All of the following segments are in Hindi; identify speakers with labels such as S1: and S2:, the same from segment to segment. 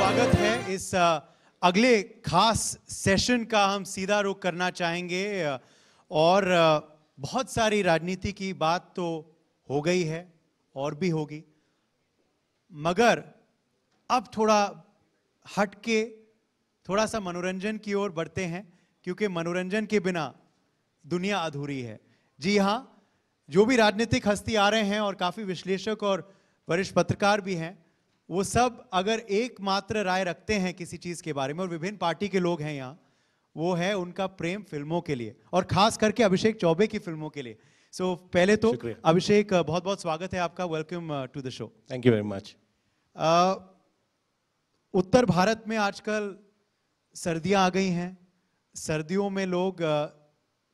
S1: स्वागत है इस अगले खास सेशन का। हम सीधा रुख करना चाहेंगे और बहुत सारी राजनीति की बात तो हो गई है और भी होगी, मगर अब थोड़ा हटके थोड़ा सा मनोरंजन की ओर बढ़ते हैं, क्योंकि मनोरंजन के बिना दुनिया अधूरी है। जी हाँ, जो भी राजनीतिक हस्ती आ रहे हैं और काफी विश्लेषक और वरिष्ठ पत्रकार भी हैं, वो सब अगर एकमात्र राय रखते हैं किसी चीज के बारे में, और विभिन्न पार्टी के लोग हैं यहाँ, वो है उनका प्रेम फिल्मों के लिए और खास करके अभिषेक चौबे की फिल्मों के लिए। सो पहले तो अभिषेक, बहुत बहुत स्वागत है आपका। Welcome to the show.
S2: Thank you very much.
S1: उत्तर भारत में आजकल सर्दियां आ गई हैं। सर्दियों में लोग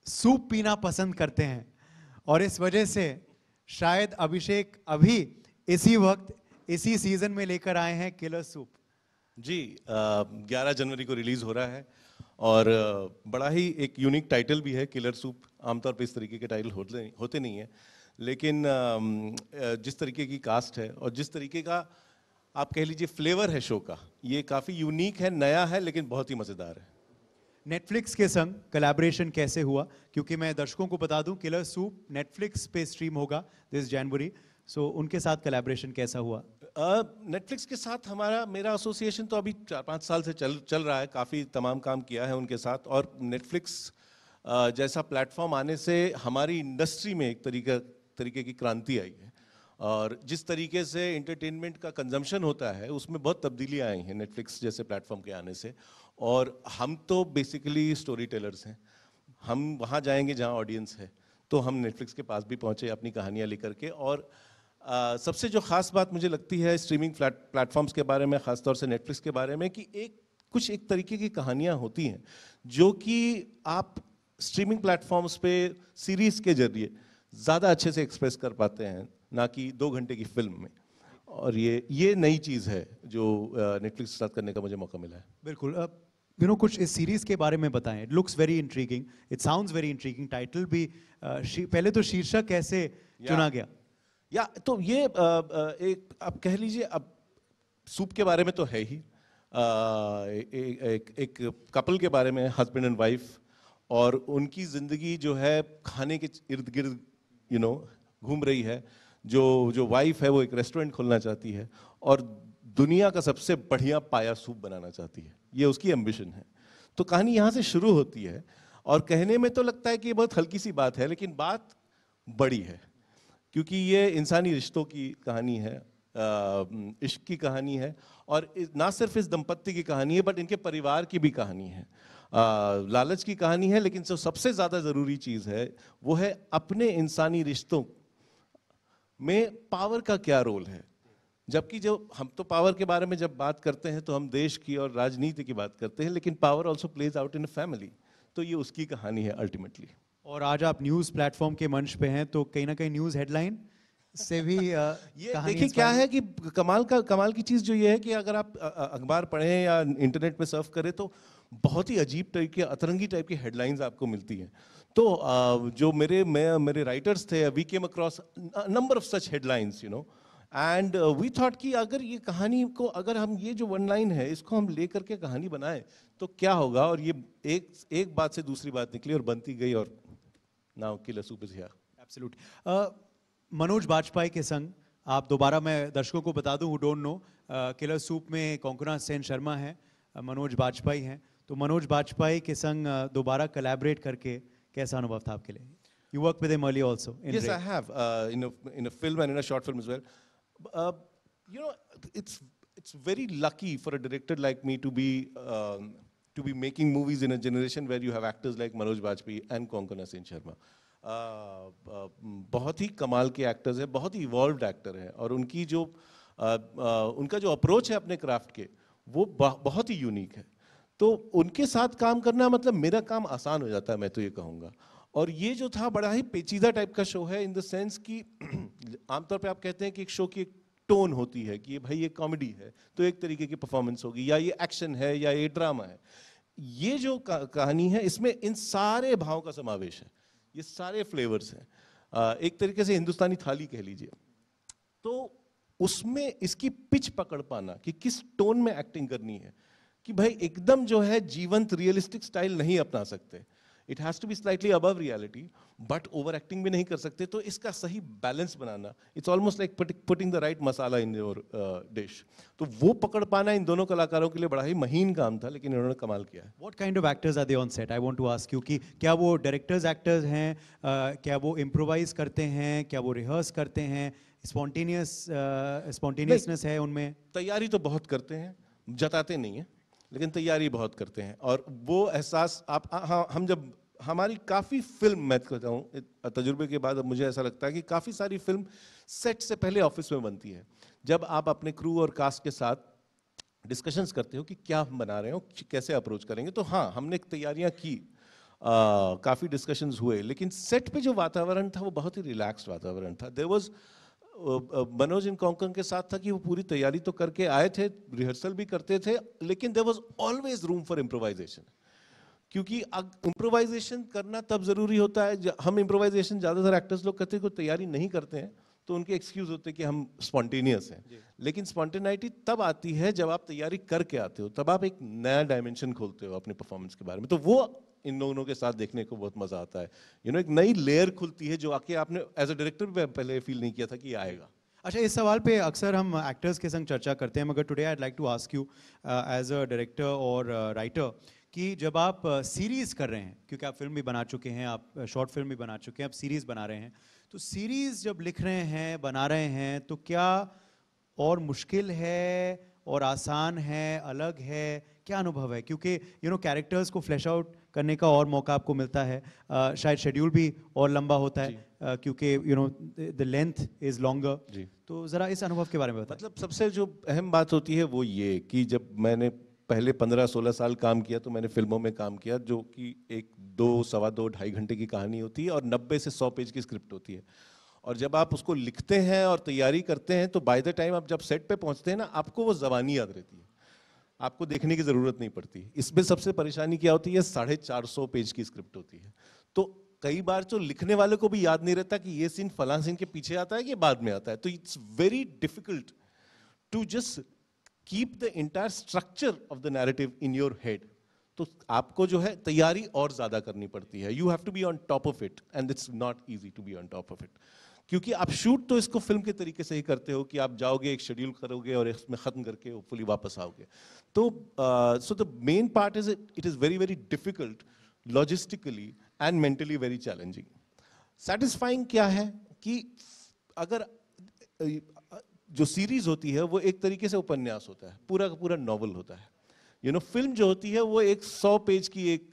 S1: सूप पीना पसंद करते हैं और इस वजह से शायद अभिषेक अभी इसी वक्त इसी सीजन में लेकर आए हैं किलर सूप।
S2: जी, 11 जनवरी को रिलीज हो रहा है और बड़ा ही एक यूनिक टाइटल भी है, किलर सूप। आमतौर पे इस तरीके के टाइटल होते नहीं है, लेकिन जिस तरीके की कास्ट है और जिस तरीके का आप कह लीजिए फ्लेवर है शो का, ये काफी यूनिक है, नया है, लेकिन बहुत ही मजेदार है।
S1: नेटफ्लिक्स के संग कोलैबोरेशन कैसे हुआ? क्योंकि मैं दर्शकों को बता दूं, किलर सूप नेटफ्लिक्स पे स्ट्रीम होगा दिस जनवरी। सो उनके साथ कोलैबोरेशन कैसा हुआ?
S2: नेटफ्लिक्स के साथ मेरा एसोसिएशन तो अभी 4-5 साल से चल रहा है। काफ़ी तमाम काम किया है उनके साथ, और नेटफ्लिक्स जैसा प्लेटफॉर्म आने से हमारी इंडस्ट्री में एक तरीके की क्रांति आई है, और जिस तरीके से एंटरटेनमेंट का कंजम्पशन होता है उसमें बहुत तब्दीलियाँ आई हैं नेटफ्लिक्स जैसे प्लेटफॉर्म के आने से। और हम तो बेसिकली स्टोरी टेलर्स हैं, हम वहाँ जाएंगे जहाँ ऑडियंस है, तो हम नेटफ्लिक्स के पास भी पहुँचे अपनी कहानियाँ लेकर के। और सबसे जो ख़ास बात मुझे लगती है स्ट्रीमिंग प्लेटफॉर्म्स के बारे में, ख़ासतौर से नेटफ्लिक्स के बारे में, कि कुछ एक तरीके की कहानियाँ होती हैं जो कि आप स्ट्रीमिंग प्लेटफॉर्म्स पे सीरीज़ के जरिए ज़्यादा अच्छे से एक्सप्रेस कर पाते हैं, ना कि 2 घंटे की फिल्म में। और ये नई चीज़ है जो नेटफ्लिक्स के साथ करने का मुझे मौका मिला है।
S1: बिल्कुल। कुछ इस सीरीज के बारे में बताएं। It looks very intriguing, it sounds very intriguing. Title भी पहले तो शीर्षक कैसे चुना गया?
S2: तो ये एक आप कह लीजिए, अब सूप के बारे में तो है ही, एक कपल के बारे में, हस्बैंड एंड वाइफ, और उनकी जिंदगी जो है खाने के इर्द गिर्द घूम रही है। जो वाइफ है वो एक रेस्टोरेंट खोलना चाहती है और दुनिया का सबसे बढ़िया पाया सूप बनाना चाहती है, ये उसकी एम्बिशन है। तो कहानी यहाँ से शुरू होती है, और कहने में तो लगता है कि ये बहुत हल्की सी बात है, लेकिन बात बड़ी है, क्योंकि ये इंसानी रिश्तों की कहानी है, इश्क की कहानी है, और ना सिर्फ इस दंपत्ति की कहानी है, बट इनके परिवार की भी कहानी है, लालच की कहानी है। लेकिन जो सबसे ज़्यादा ज़रूरी चीज़ है वो है अपने इंसानी रिश्तों में पावर का क्या रोल है। जबकि जो हम तो पावर के बारे में जब बात करते हैं तो हम देश की और राजनीति की बात करते हैं, लेकिन power also plays out in a family. तो ये उसकी कहानी है अल्टीमेटली।
S1: और आज आप न्यूज़ प्लेटफॉर्म के मंच पे हैं, तो कहीं ना कहीं न्यूज़ हेडलाइन से भी
S2: ये देखिए क्या है कि कमाल की चीज़ जो ये है कि अगर आप अखबार पढ़ें या इंटरनेट पे सर्फ करें तो बहुत ही अजीब टाइप की, अतरंगी टाइप की हेडलाइंस आपको मिलती हैं। तो जो मेरे राइटर्स थे, we came across number of such headlines and we thought कि अगर ये कहानी को, अगर हम ये जो वन लाइन है इसको हम लेकर के कहानी बनाएं तो क्या होगा। और ये एक बात से दूसरी बात निकली और बनती गई, और now Killer Soup is here.
S1: Absolutely. Manoj Bajpayee के संग आप दोबारा, मैं दर्शकों को बता दूं who don't know, Killer Soup में कोंकणा सेन शर्मा हैं, मनोज बाजपेयी हैं। तो मनोज बाजपेयी के संग दोबारा कोलैबोरेट करके कैसा अनुभव था आपके लिए? You worked with him earlier also.
S2: Yes, I have in a film and in a short film as well. It's very lucky for a director like me to be making movies in a generation where you have actors like Manoj Bajpayee and Konkona Sen Sharma. बहुत ही कमाल के एक्टर्स हैं, बहुत ही इवॉल्व्ड एक्टर हैं, और उनका जो अप्रोच है अपने क्राफ्ट के, वो बहुत ही यूनिक है। तो उनके साथ काम करना मतलब मेरा काम आसान हो जाता है, मैं तो ये कहूँगा। और ये जो था बड़ा ही पेचीदा टाइप का शो है, इन द सेंस कि आमतौर पे आप कहते हैं कि एक शो की एक टोन होती है कि भाई ये कॉमेडी है तो एक तरीके की परफॉर्मेंस होगी, या ये एक्शन है, या ये ड्रामा है। ये जो कहानी है इसमें इन सारे भावों का समावेश है, ये सारे फ्लेवर्स हैं, एक तरीके से हिंदुस्तानी थाली कह लीजिए। तो उसमें इसकी पिच पकड़ पाना कि किस टोन में एक्टिंग करनी है, कि भाई एकदम जो है जीवंत रियलिस्टिक स्टाइल नहीं अपना सकते, it has to be slightly above reality, but over acting भी नहीं कर सकते। तो इसका सही बैलेंस बनाना, it's almost like putting the right masala in your dish. तो वो पकड़ पाना इन दोनों कलाकारों के लिए बड़ा ही महीन काम था, लेकिन इन्होंने कमाल किया है।
S1: What kind of actors are they on set? I want to ask you कि क्या वो डायरेक्टर्स एक्टर्स हैं, क्या वो इम्प्रोवाइज करते हैं, क्या वो रिहर्स करते हैं, स्पॉन्टेनियसनेस है उनमें?
S2: तैयारी तो बहुत करते हैं, जताते नहीं है, लेकिन तैयारी बहुत करते हैं। और वो एहसास आप हाँ, हम जब हमारी काफ़ी फिल्म, मैं कहता हूँ तजुर्बे के बाद अब मुझे ऐसा लगता है कि काफ़ी सारी फिल्म सेट से पहले ऑफिस में बनती है। जब आप अपने क्रू और कास्ट के साथ डिस्कशंस करते हो कि क्या हम बना रहे हो, कैसे अप्रोच करेंगे, तो हाँ, हमने तैयारियां की, काफ़ी डिस्कशंस हुए, लेकिन सेट पे जो वातावरण था वो बहुत ही रिलैक्स्ड वातावरण था। देयर वाज मनोज इन कोंकण के साथ था कि वो पूरी तैयारी तो करके आए थे, रिहर्सल भी करते थे, लेकिन there was always room for improvisation, क्योंकि इम्प्रोवाइजेशन करना तब जरूरी होता है। हम इम्प्रोवाइजेशन ज़्यादातर एक्टर्स लोग करते हैं, कोई तैयारी नहीं करते हैं तो उनके एक्सक्यूज होते हैं कि हम स्पॉन्टेनियस हैं, लेकिन स्पॉन्टेनिटी तब आती है जब आप तैयारी करके आते हो, तब आप एक नया डायमेंशन खोलते हो अपने परफॉर्मेंस के बारे में। तो वो इन दोनों के साथ देखने को बहुत मजा आता है। एक नई लेयर खुलती है जो आके आपने एज अ डायरेक्टर भी पहले फील नहीं किया था कि ये आएगा।
S1: अच्छा, इस सवाल पे अक्सर हम एक्टर्स के संग चर्चा करते हैं, मगर today I like to ask you as a director और राइटर कि जब आप सीरीज़ कर रहे हैं, क्योंकि आप फिल्म भी बना चुके हैं, आप शॉर्ट फिल्म भी बना चुके हैं, आप सीरीज़ बना रहे हैं, तो सीरीज़ जब लिख रहे हैं, बना रहे हैं, तो क्या और मुश्किल है और आसान है, अलग है, क्या अनुभव है? क्योंकि कैरेक्टर्स को फ्लैश आउट करने का और मौका आपको मिलता है, शायद शेड्यूल भी और लंबा होता है, क्योंकि द लेंथ इज लॉन्गर। तो ज़रा इस अनुभव के बारे में बताएं।
S2: मतलब सबसे जो अहम बात होती है वो ये कि जब मैंने पहले 15-16 साल काम किया, तो मैंने फिल्मों में काम किया जो कि एक 2, सवा 2, 2.5 घंटे की कहानी होती है और 90 से 100 पेज की स्क्रिप्ट होती है। और जब आप उसको लिखते हैं और तैयारी करते हैं, तो बाय द टाइम आप जब सेट पे पहुंचते हैं ना, आपको वो ज़बानी याद रहती है, आपको देखने की ज़रूरत नहीं पड़ती। इसमें सबसे परेशानी क्या होती है, 450 पेज की स्क्रिप्ट होती है, तो कई बार तो लिखने वाले को भी याद नहीं रहता कि ये सीन फलां सीन के पीछे आता है कि बाद में आता है। तो it's very difficult to just keep the entire structure of the narrative in your head. तो आपको जो है तैयारी और ज्यादा करनी पड़ती है। You have to be on top of it, and it's not easy to be on top of it, क्योंकि आप शूट तो इसको फिल्म के तरीके से ही करते हो कि आप जाओगे, एक शेड्यूल करोगे और इसमें खत्म करके होपफुली वापस आओगे। तो so the main part is it is very very difficult logistically and mentally very challenging. Satisfying क्या है कि अगर जो सीरीज होती है वो एक तरीके से उपन्यास होता है, पूरा का पूरा नॉवल होता है। फिल्म जो होती है वो एक 100 पेज की एक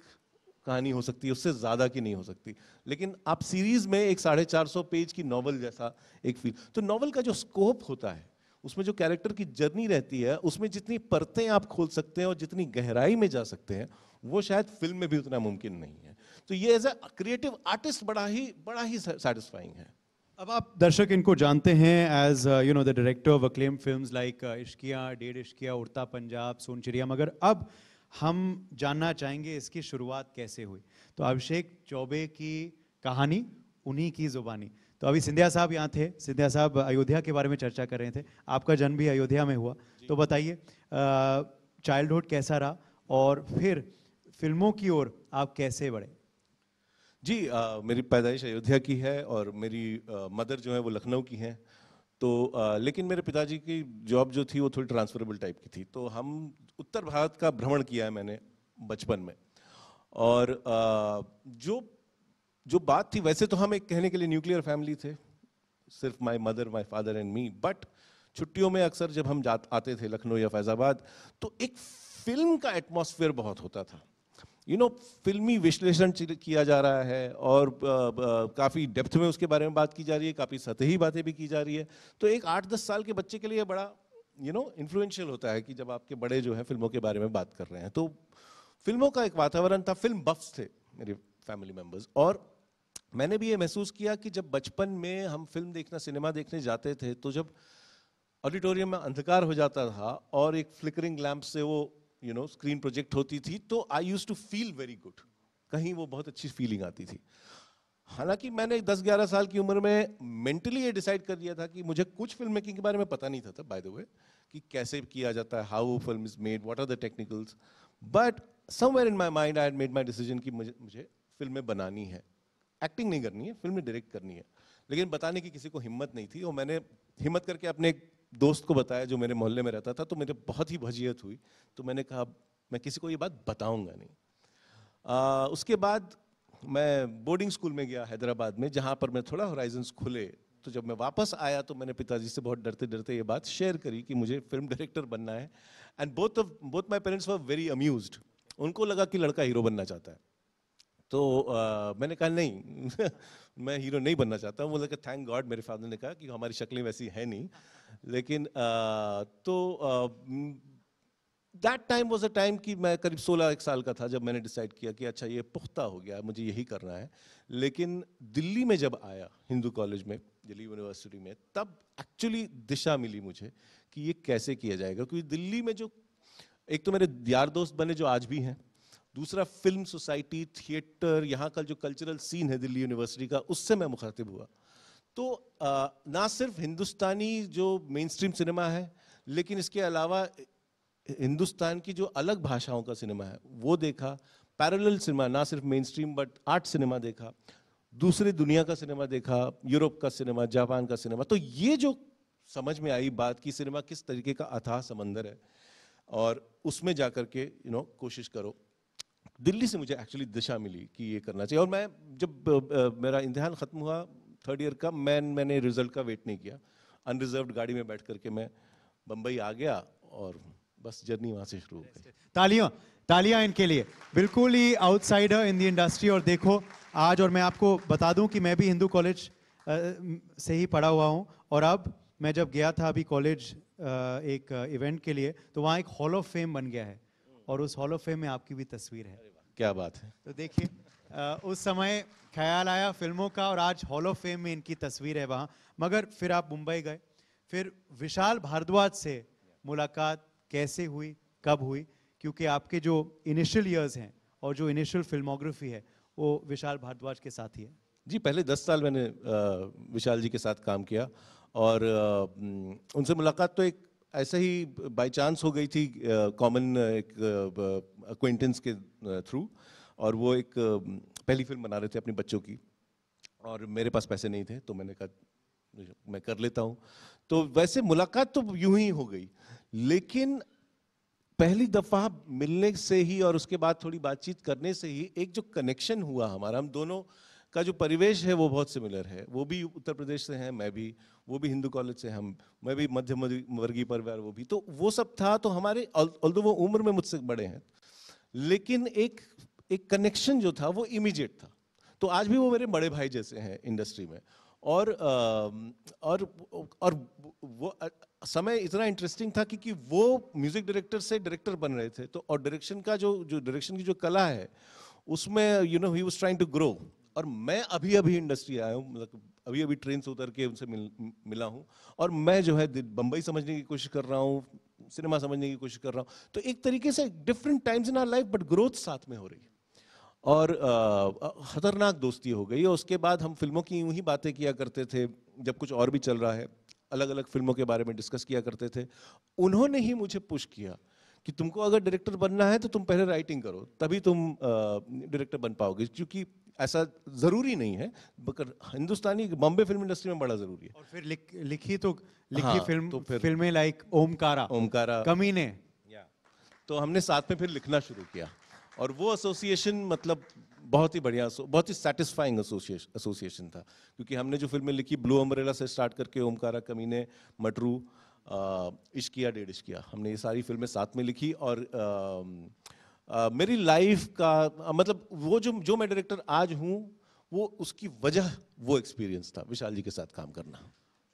S2: कहानी हो सकती है, उससे ज्यादा की नहीं हो सकती। लेकिन आप सीरीज में एक 450 पेज की नॉवल जैसा एक फील, तो नॉवल का जो स्कोप होता है, उसमें जो कैरेक्टर की जर्नी रहती है, उसमें जितनी परतें आप खोल सकते हैं और जितनी गहराई में जा सकते हैं, वो शायद फिल्म में भी उतना मुमकिन नहीं है। तो ये एज अ क्रिएटिव आर्टिस्ट बड़ा ही सेटिस्फाइंग है।
S1: अब आप दर्शक इनको जानते हैं as the director of acclaimed films like Ishqiya, Dedh Ishqiya, उड़ता पंजाब, सोन चिड़िया, मगर अब हम जानना चाहेंगे इसकी शुरुआत कैसे हुई। तो अभिषेक चौबे की कहानी, उन्हीं की जुबानी। तो अभी सिंधिया साहब यहाँ थे, सिंधिया साहब अयोध्या के बारे में चर्चा कर रहे थे, आपका जन्म भी अयोध्या में हुआ, तो बताइए चाइल्डहुड कैसा रहा और फिर फिल्मों की ओर आप कैसे बढ़े?
S2: जी, मेरी पैदाइश अयोध्या की है और मेरी मदर जो है वो लखनऊ की हैं। तो लेकिन मेरे पिताजी की जॉब जो थी वो थोड़ी ट्रांसफरेबल टाइप की थी, तो हम उत्तर भारत का भ्रमण किया है मैंने बचपन में। और जो बात थी, वैसे तो हम एक कहने के लिए न्यूक्लियर फैमिली थे, सिर्फ my mother, my father and me, but छुट्टियों में अक्सर जब हम आते थे लखनऊ या फैजाबाद, तो एक फिल्म का एटमॉस्फेयर बहुत होता था। फिल्मी विश्लेषण किया जा रहा है और काफ़ी डेप्थ में उसके बारे में बात की जा रही है, काफ़ी सतही बातें भी की जा रही है। तो एक 8-10 साल के बच्चे के लिए बड़ा इन्फ्लुएंशियल होता है कि जब आपके बड़े जो है फिल्मों के बारे में बात कर रहे हैं। तो फिल्मों का एक वातावरण था, फिल्म बफ्स थे मेरे फैमिली मेम्बर्स, और मैंने भी ये महसूस किया कि जब बचपन में हम फिल्म देखना, सिनेमा देखने जाते थे, तो जब ऑडिटोरियम में अंधकार हो जाता था और एक फ्लिकरिंग लैंप से वो स्क्रीन प्रोजेक्ट होती थी, तो I used to feel very good, कहीं वो बहुत अच्छी फीलिंग आती थी। हालांकि मैंने 10-11 साल की उम्र में मेंटली ये डिसाइड कर लिया था कि मुझे कुछ फिल्म मेकिंग के बारे में पता नहीं था बाय द वे, कि कैसे किया जाता है, how film is made, what are the technicals, but somewhere in my mind I had made my decision कि मुझे फिल्में बनानी है, एक्टिंग नहीं करनी है, फिल्में डायरेक्ट करनी है। लेकिन बताने की किसी को हिम्मत नहीं थी, और मैंने हिम्मत करके अपने एक दोस्त को बताया जो मेरे मोहल्ले में रहता था, तो मुझे बहुत ही भजियत हुई। तो मैंने कहा मैं किसी को ये बात बताऊंगा नहीं। उसके बाद मैं बोर्डिंग स्कूल में गया हैदराबाद में, जहाँ पर मैं थोड़ा होराइजन्स खुले। तो जब मैं वापस आया तो मैंने पिताजी से बहुत डरते डरते ये बात शेयर करी कि मुझे फिल्म डायरेक्टर बनना है। And both my parents were very amused. उनको लगा कि लड़का हीरो बनना चाहता है। तो मैंने कहा नहीं मैं हीरो नहीं बनना चाहता हूँ। बोला कि थैंक गॉड मेरे फादर ने कहा कि हमारी शक्लें वैसी है नहीं। लेकिन that time was a time कि मैं करीब 16 साल का था जब मैंने डिसाइड किया कि अच्छा ये पुख्ता हो गया, मुझे यही करना है। लेकिन दिल्ली में जब आया हिंदू कॉलेज में, दिल्ली यूनिवर्सिटी में, तब एक्चुअली दिशा मिली मुझे कि ये कैसे किया जाएगा। क्योंकि दिल्ली में जो एक तो मेरे यार दोस्त बने जो आज भी हैं, दूसरा फिल्म सोसाइटी, थिएटर, यहाँ का जो कल्चरल सीन है दिल्ली यूनिवर्सिटी का, उससे मैं मुखातिब हुआ। तो ना सिर्फ हिंदुस्तानी जो मेन स्ट्रीम सिनेमा है, लेकिन इसके अलावा हिंदुस्तान की जो अलग भाषाओं का सिनेमा है वो देखा, पैरेलल सिनेमा, ना सिर्फ main stream but art cinema देखा, दूसरे दुनिया का सिनेमा देखा, यूरोप का सिनेमा, जापान का सिनेमा। तो ये जो समझ में आई बात कि सिनेमा किस तरीके का अथाह समंदर है, और उसमें जाकर के कोशिश करो। दिल्ली से मुझे एक्चुअली दिशा मिली कि ये करना चाहिए। और मैं जब मेरा इम्तिहान खत्म हुआ 3rd ईयर का, मैंने रिजल्ट का वेट नहीं किया, अनरिजर्व्ड गाड़ी में बैठ करके मैं बम्बई आ गया, और बस जर्नी वहां से शुरू हो गई।
S1: तालियां तालियां इनके लिए, बिल्कुल ही आउटसाइडर इन द इंडस्ट्री। और देखो आज, और मैं आपको बता दूं कि मैं भी हिंदू कॉलेज से ही पढ़ा हुआ हूं, और अब मैं जब गया था अभी कॉलेज एक इवेंट के लिए, तो वहाँ एक हॉल ऑफ फेम बन गया है, और उस हॉल ऑफ फेम में आपकी भी तस्वीर है।
S2: क्या बात है।
S1: तो देखिए उस समय ख्याल आया फिल्मों का, और आज हॉल ऑफ फेम में इनकी तस्वीर है वहाँ। मगर फिर आप मुंबई गए, फिर विशाल भारद्वाज से मुलाकात कैसे हुई, कब हुई? क्योंकि आपके जो इनिशियल ईयर्स हैं और जो इनिशियल फिल्मोग्राफी है वो विशाल भारद्वाज के साथ ही है।
S2: जी, पहले 10 साल मैंने विशाल जी के साथ काम किया, और उनसे मुलाकात तो एक ऐसे ही बाय चांस हो गई थी, कॉमन एक अक्वेंटेंस के थ्रू। और वो एक पहली फिल्म बना रहे थे अपने बच्चों की, और मेरे पास पैसे नहीं थे, तो मैंने कहा मैं कर लेता हूँ। तो वैसे मुलाकात तो यूं ही हो गई, लेकिन पहली दफा मिलने से ही और उसके बाद थोड़ी बातचीत करने से ही एक जो कनेक्शन हुआ हमारा, हम दोनों का जो परिवेश है वो बहुत सिमिलर है। वो भी उत्तर प्रदेश से हैं, मैं भी, वो भी हिंदू कॉलेज से, मैं भी मध्यम वर्गीय परिवार, वो भी। तो वो सब था, तो हमारे ऑल्दो वो उम्र में मुझसे बड़े हैं, लेकिन एक कनेक्शन जो था वो इमीडिएट था। तो आज भी वो मेरे बड़े भाई जैसे हैं इंडस्ट्री में। और वो समय इतना इंटरेस्टिंग था क्योंकि वो म्यूजिक डायरेक्टर से डायरेक्टर बन रहे थे, तो और डायरेक्शन का जो डायरेक्शन की जो कला है उसमें ही वाज ट्राइंग टू ग्रो। और मैं अभी इंडस्ट्री आया हूँ, मतलब अभी ट्रेन से उतर के उनसे मिला हूँ, और मैं जो है बम्बई समझने की कोशिश कर रहा हूँ, सिनेमा समझने की कोशिश कर रहा हूँ। तो एक तरीके से different times in our life, but growth साथ में हो रही है, और खतरनाक दोस्ती हो गई। और उसके बाद हम फिल्मों की यूं ही बातें किया करते थे, जब कुछ और भी चल रहा है, अलग अलग फिल्मों के बारे में डिस्कस किया करते थे। उन्होंने ही मुझे पुश किया कि तुमको अगर डायरेक्टर बनना है तो तुम पहले राइटिंग करो, तभी तुम डायरेक्टर बन पाओगे। क्योंकि ऐसा जरूरी नहीं है, मगर हिंदुस्तानी बॉम्बे फिल्म इंडस्ट्री में बड़ा जरूरी है।
S1: और फिर लिखी
S2: हाँ,
S1: फिल्म,
S2: तो फिर
S1: फिल्में लाइक ओमकारा, कमीने,
S2: तो हमने साथ में फिर लिखना शुरू किया। और वो एसोसिएशन मतलब बहुत ही बढ़िया, बहुत ही सेटिस्फाइंग एसोसिएशन था, क्योंकि हमने जो फिल्में लिखी, ब्लू अम्ब्रेला से स्टार्ट करके ओमकारा, कमीने, मटरू, इश्किया, डेढ़ इश्किया, हमने ये सारी फिल्में साथ में लिखी। और मेरी लाइफ का मतलब वो जो मैं डायरेक्टर आज हूँ, वो उसकी वजह वो एक्सपीरियंस था, विशाल जी के साथ काम करना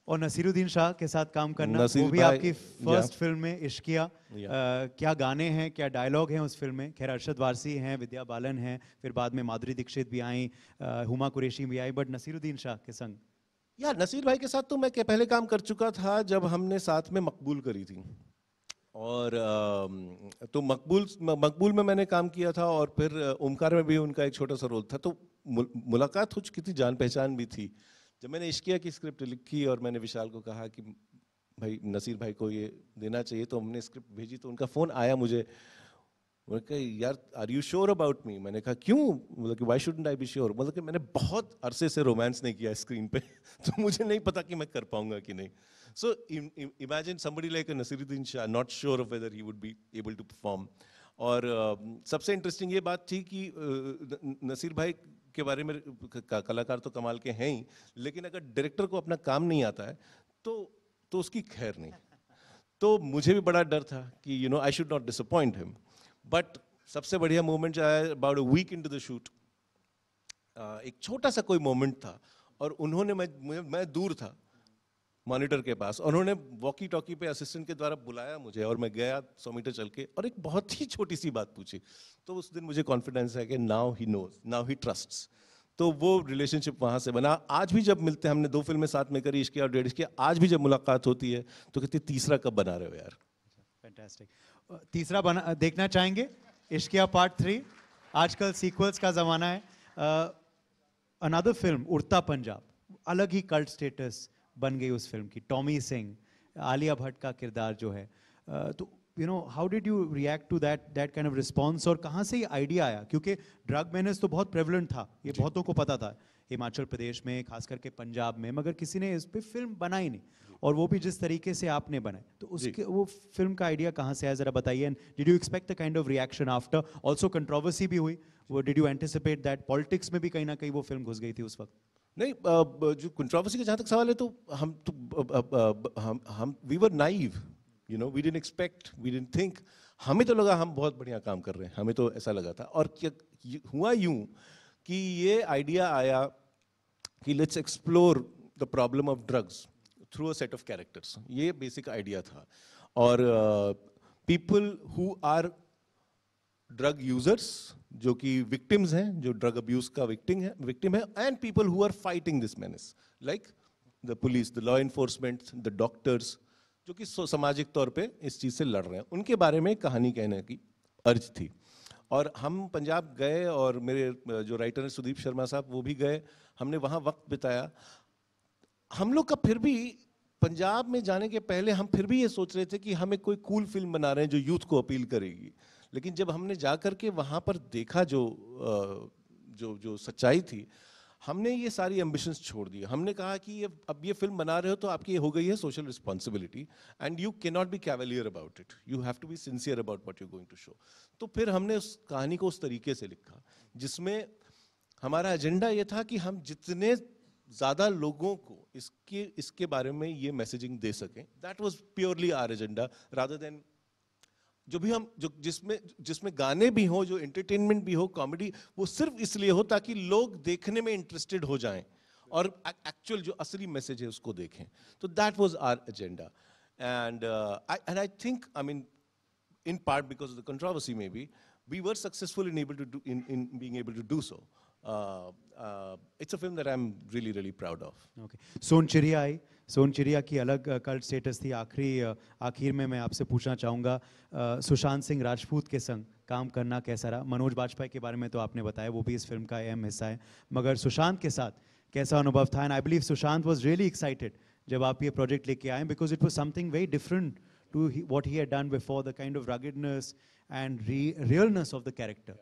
S1: और नसीरुद्दीन शाह के साथ काम करना। वो भी आपकी फर्स्ट फिल्म में इश्किया। क्या गाने हैं, क्या डायलॉग हैं उस फिल्म में। खैर अरशद वारसी हैं, विद्या बालन हैं, फिर बाद में माधुरी दीक्षित भी आई, हुमा कुरैशी भी आई, बट नसीरुद्दीन शाह के संग।
S2: नसीर भाई के साथ तो मैं पहले काम कर चुका था, जब हमने साथ में मकबूल करी थी। और तो मकबूल में मैंने काम किया था, और फिर ओमकार में भी उनका एक छोटा सा रोल था। तो मुलाकात हो चुकी थी, जान पहचान भी थी। जब मैंने इश्किया की स्क्रिप्ट लिखी और मैंने विशाल को कहा कि भाई नसीर भाई को ये देना चाहिए, तो हमने स्क्रिप्ट भेजी, तो उनका फ़ोन आया मुझे। मैंने कहा यार are you sure about me? मैंने कहा क्यों? मतलब कि why shouldn't I be sure? मतलब कि मैंने बहुत अरसे से रोमांस नहीं किया स्क्रीन पे तो मुझे नहीं पता कि मैं कर पाऊंगा कि नहीं। So imagine somebody like Naseeruddin Shah not sure of whether he would be able to perform. और सबसे इंटरेस्टिंग ये बात थी कि नसीर भाई के बारे में कलाकार तो कमाल के हैं ही, लेकिन अगर डायरेक्टर को अपना काम नहीं आता है तो उसकी खैर नहीं। तो मुझे भी बड़ा डर था कि I should not disappoint him. But सबसे बढ़िया मोमेंट जो है about a week into the shoot, एक छोटा सा कोई मोमेंट था और उन्होंने मैं दूर था मॉनिटर के पास, और उन्होंने वॉकी टॉकी पे असिस्टेंट के द्वारा बुलाया मुझे और मैं गया 100 मीटर चल के और एक बहुत ही छोटी सी बात पूछी। तो उस दिन मुझे कॉन्फिडेंस है कि now he knows, now he trusts. तो वो रिलेशनशिप वहां से बना। आज भी जब मिलते हैं, हमने 2 फिल्में साथ में करी, इश्किया और डेढ़ इश्किया, आज भी जब मुलाकात होती है तो कहते तीसरा कब बना रहे हो यार।
S1: फैंटास्टिक। तीसरा बना देखना चाहेंगे इश्किया पार्ट 3? आजकल सीक्वल्स का जमाना है। अनदर फिल्म उड़ता पंजाब, अलग ही कल्ट स्टेटस बन गई उस फिल्म की। टॉमी सिंह, आलिया भट्ट का किरदार जो है, तो how did you react to that kind of response, और कहाँ से ये आइडिया आया? क्योंकि ड्रग मेनेस तो बहुत प्रेवलेंट था, ये बहुतों को पता था हिमाचल प्रदेश में, खास करके पंजाब में, मगर किसी ने इस पे फिल्म बनाई नहीं, और वो भी जिस तरीके से आपने बनाई। तो उसके वो फिल्म का आइडिया कहाँ से आया, जरा बताइए। And did you expect the kind of reaction after? Also controversy भी हुई, वो did you anticipate that? Politics में भी कहीं ना कहीं वो फिल्म घुस गई थी उस वक्त।
S2: नहीं, जो कंट्रोवर्सी का जहाँ तक सवाल है, तो हम we were naive, we didn't expect, we didn't think. हमें तो लगा हम बहुत बढ़िया काम कर रहे हैं, हमें तो ऐसा लगा था। और क्या हुआ यूं कि ये आइडिया आया कि let's explore the problem of drugs through a set of characters, ये बेसिक आइडिया था। और people who are drug users, जो कि विक्टिम्स हैं, जो ड्रग अब्यूज का विक्टिम है, and people who are fighting this menace, like the police, the law enforcement, the doctors, जो कि सामाजिक तौर पे इस चीज से लड़ रहे हैं, उनके बारे में कहानी कहने की अर्ज थी। और हम पंजाब गए, और मेरे जो राइटर हैं सुदीप शर्मा साहब, वो भी गए, हमने वहाँ वक्त बिताया। हम लोग का फिर भी पंजाब में जाने के पहले हम फिर भी ये सोच रहे थे कि हम एक कोई कूल फिल्म बना रहे हैं जो यूथ को अपील करेगी। लेकिन जब हमने जा कर के वहाँ पर देखा जो सच्चाई थी, हमने ये सारी एम्बिशंस छोड़ दी। हमने कहा कि अब ये फिल्म बना रहे हो तो आपकी हो गई है social responsibility, and you can not be cavalier about it, you have to be sincere about what you going to show. तो फिर हमने उस कहानी को उस तरीके से लिखा जिसमें हमारा एजेंडा ये था कि हम जितने ज़्यादा लोगों को इसके बारे में ये मैसेजिंग दे सकें। That was purely our agenda, rather than जो भी हम जिसमें गाने भी हो, जो एंटरटेनमेंट भी हो, कॉमेडी, वो सिर्फ इसलिए हो ताकि लोग देखने में इंटरेस्टेड हो जाएं और एक्चुअल जो असली मैसेज है उसको देखें। तो that was our agenda, and I think, I mean, in part because of the controversy maybe, we were successful in being able to do so. It's a film that I'm really, really proud of.
S1: Okay. सोन चिड़िया आई, सोन चिड़िया की अलग कल्ट स्टेटस थी। आखिर में मैं आपसे पूछना चाहूँगा, सुशांत सिंह राजपूत के संग काम करना कैसा रहा? मनोज बाजपेयी के बारे में तो आपने बताया, वो भी इस फिल्म का अहम हिस्सा है, मगर सुशांत के साथ कैसा अनुभव था? And I believe Sushant was really excited जब आप ये प्रोजेक्ट लेके आए, because it was something very different to what he had done before, the kind of ruggedness and realness of the character.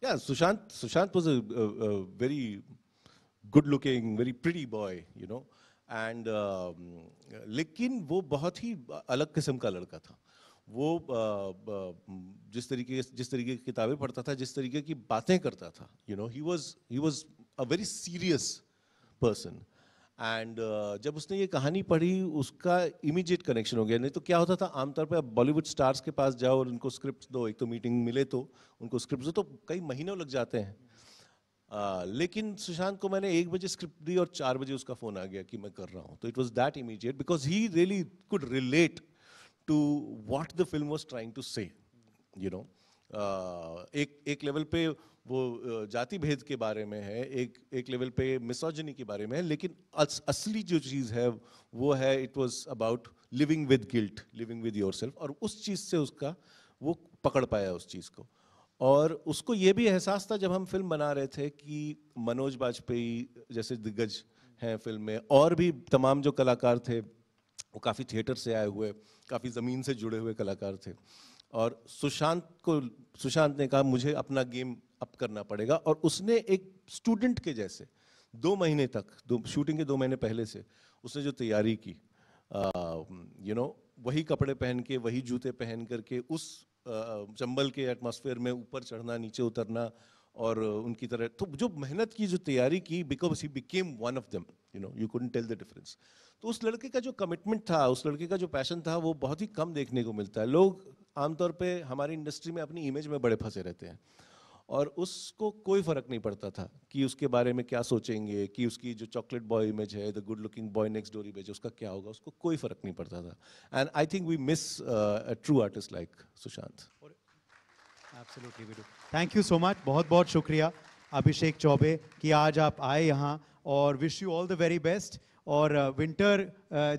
S2: Yeah, Sushant was a very good-looking, very pretty boy, and लेकिन वो बहुत ही अलग किस्म का लड़का था। वो जिस तरीके की किताबें पढ़ता था, जिस तरीके की बातें करता था, he was a very serious person. And जब उसने ये कहानी पढ़ी, उसका इमीडिएट कनेक्शन हो गया। नहीं तो क्या होता था, आमतौर पे आप बॉलीवुड स्टार्स के पास जाओ और उनको स्क्रिप्ट दो, एक तो मीटिंग मिले तो उनको स्क्रिप्ट दो, तो कई महीनों लग जाते हैं। लेकिन सुशांत को मैंने 1 बजे स्क्रिप्ट दी और 4 बजे उसका फोन आ गया कि मैं कर रहा हूँ। तो it was that immediate, because he really could relate to what the film was trying to say. एक लेवल पे वो जाति भेद के बारे में है, एक लेवल पे मिसोजिनी के बारे में है, लेकिन असली जो चीज़ है वो है, it was about living with guilt, living with yourself, और उस चीज़ से उसका वो पकड़ पाया उस चीज़ को। और उसको ये भी एहसास था जब हम फिल्म बना रहे थे कि मनोज बाजपेयी जैसे दिग्गज हैं फिल्म में, और भी तमाम जो कलाकार थे वो काफ़ी थिएटर से आए हुए, काफ़ी ज़मीन से जुड़े हुए कलाकार थे। और सुशांत ने कहा मुझे अपना गेम अप करना पड़ेगा, और उसने एक स्टूडेंट के जैसे 2 महीने तक, शूटिंग के 2 महीने पहले से उसने जो तैयारी की, वही कपड़े पहन के, वही जूते पहन करके, उस चंबल के एटमॉस्फेयर में ऊपर चढ़ना, नीचे उतरना, और उनकी तरह तो जो मेहनत की, जो तैयारी की, because he became one of them, you couldn't tell the difference. तो उस लड़के का जो कमिटमेंट था, उस लड़के का जो पैशन था, वो बहुत ही कम देखने को मिलता है। लोग आमतौर पे हमारी इंडस्ट्री में अपनी इमेज में बड़े फंसे रहते हैं, और उसको कोई फर्क नहीं पड़ता था कि उसके बारे में क्या सोचेंगे, कि उसकी जो चॉकलेट बॉय इमेज है, the good looking boy next door image, उसका क्या होगा, उसको कोई फर्क नहीं पड़ता था। And I think we miss a true artist like Sushant.
S1: Absolutely we do. Thank you so much. बहुत बहुत शुक्रिया अभिषेक चौबे कि आज आप आए यहाँ, और wish you all the very best. और विंटर,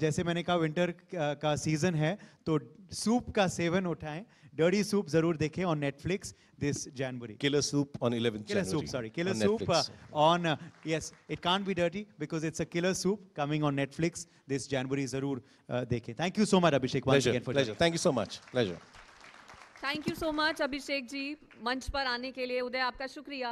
S1: जैसे मैंने कहा, विंटर का सीजन है, तो सूप का सेवन उठाएं, डर्टी सूप जरूर देखें on Netflix this January.
S2: Killer Soup on 11th
S1: Killer
S2: January.
S1: soup, sorry, Killer
S2: on
S1: soup
S2: Netflix.
S1: on yes, it can't be dirty because it's a killer soup coming on Netflix this January. जरूर देखें। Thank you so much Abhishek once
S2: Pleasure,
S1: again for
S2: pleasure.
S1: joining.
S2: Thank you so much. Pleasure.
S3: Thank you so much Abhishek ji, मंच पर आने के लिए। उदय, आपका शुक्रिया।